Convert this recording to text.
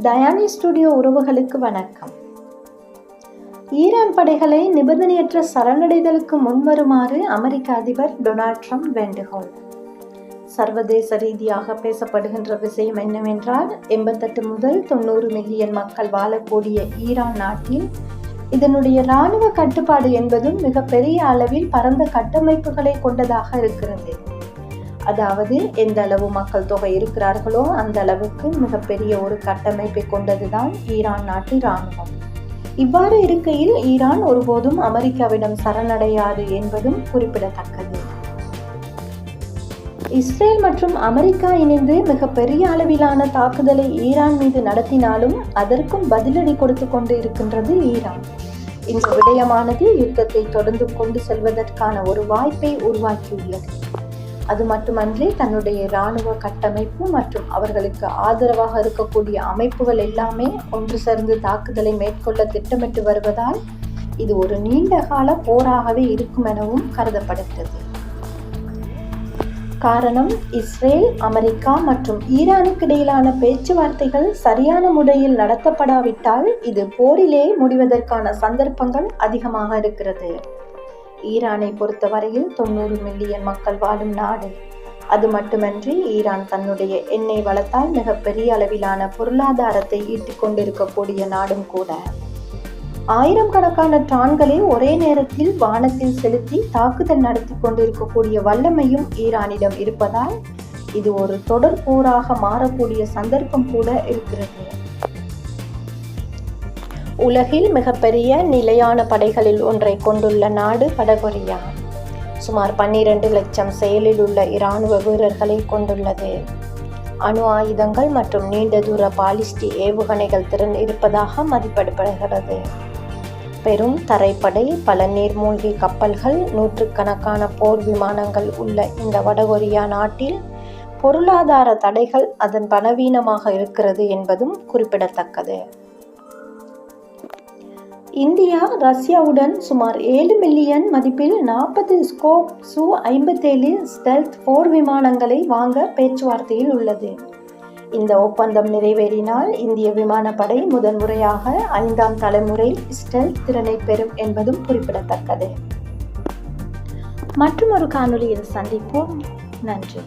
Diani studio உறவுகளுக்கு வணக்கம். Iran படைகளை நிபந்தனையற்ற சரணடைதலுக்கு முன்வருமாறு அமெரிக்க அதிபர் டொனால்ட் ட்ரம்ப் வேண்டுகோள். சர்வதேச ரீதியாக பேசப்படுகின்ற விஷயம் என்னவென்றால், 88 முதல் 90 மில்லியன் மக்கள் வாழக்கூடிய ஈரான் நாட்டில் இதனுடைய இராணுவ கட்டுப்பாடு என்பதும் மிக பெரிய அளவில் பரந்த கட்டமைப்புகளை கொண்டதாக இருக்கிறது. அதாவது எந்த அளவு மக்கள் தொகை இருக்கிறார்களோ அந்த அளவுக்கு மிகப்பெரிய ஒரு கட்டமைப்பை கொண்டதுதான் ஈரான் நாட்டு இராணுவம். இவ்வாறு இருக்கையில் ஈரான் ஒருபோதும் அமெரிக்காவிடம் சரணடையாது என்பதும் குறிப்பிடத்தக்கது. இஸ்ரேல் மற்றும் அமெரிக்கா இணைந்து மிகப்பெரிய அளவிலான தாக்குதலை ஈரான் மீது நடத்தினாலும் அதற்கும் பதிலடி கொடுத்து கொண்டு இருக்கின்றது ஈரான். இந்த விடயமானது யுத்தத்தை தொடர்ந்து கொண்டு செல்வதற்கான ஒரு வாய்ப்பை உருவாக்கியுள்ளது. அது மட்டுமன்றி தன்னுடைய இராணுவ கட்டமைப்பு மற்றும் அவர்களுக்கு ஆதரவாக இருக்கக்கூடிய அமைப்புகள் எல்லாமே ஒன்று சேர்ந்து தாக்குதலை மேற்கொள்ள திட்டமிட்டு வருவதால் இது ஒரு நீண்ட கால போராகவே இருக்கும் எனவும் கருதப்படுகிறது. காரணம், இஸ்ரேல், அமெரிக்கா மற்றும் ஈரானுக்கு இடையிலான பேச்சுவார்த்தைகள் சரியான முறையில் நடத்தப்படாவிட்டால் இது போரிலே முடிவதற்கான சந்தர்ப்பங்கள் அதிகமாக இருக்கிறது. ஈரானை பொறுத்தவரையில் 90 மில்லியன் மக்கள் வாழும் நாடு. அது மட்டுமன்றி ஈரான் தன்னுடைய எண்ணெய் வளத்தால் மிகப்பெரிய அளவிலான பொருளாதாரத்தை ஈட்டிக் கொண்டிருக்கக்கூடிய நாடும் கூட. 1000 கணக்கான டான்களை ஒரே நேரத்தில் வானத்தில் செலுத்தி தாக்குதல் நடத்தி கொண்டிருக்கக்கூடிய வல்லமையும் ஈரானிடம் இருப்பதால் இது ஒரு தொடர் போராக மாறக்கூடிய சந்தர்ப்பம் கூட இருக்கிறது. உலகில் மிகப்பெரிய நிலையான படைகளில் ஒன்றை கொண்டுள்ள நாடு வடகொரியா. சுமார் 12 லட்சம் செயலில் உள்ள இராணுவ வீரர்களை கொண்டுள்ளது. அணு ஆயுதங்கள் மற்றும் நீண்ட தூர பாலிஸ்டிக் ஏவுகணைகள் திறன் இருப்பதாக மதிப்பிடப்படுகிறது. பெரும் தரைப்படை, பல நீர்மூழ்கி கப்பல்கள், நூற்றுக்கணக்கான போர் விமானங்கள் உள்ள இந்த வடகொரியா நாட்டில் பொருளாதார தடைகள் அதன் பலவீனமாக இருக்கிறது என்பதும் குறிப்பிடத்தக்கது. இந்தியா ரஷ்யாவுடன் சுமார் 7 மில்லியன் மதிப்பில் 40 ஸ்கோப் Su-57 ஸ்டெல்த் போர் விமானங்களை வாங்க பேச்சுவார்த்தையில் உள்ளது. இந்த ஒப்பந்தம் நிறைவேறினால் இந்திய விமானப்படை முதன்முறையாக 5ஆம் தலைமுறை ஸ்டெல்த் திறனை பெறும் என்பதும் குறிப்பிடத்தக்கது. மற்றொரு காணொளியில் சந்திப்போம். நன்றி.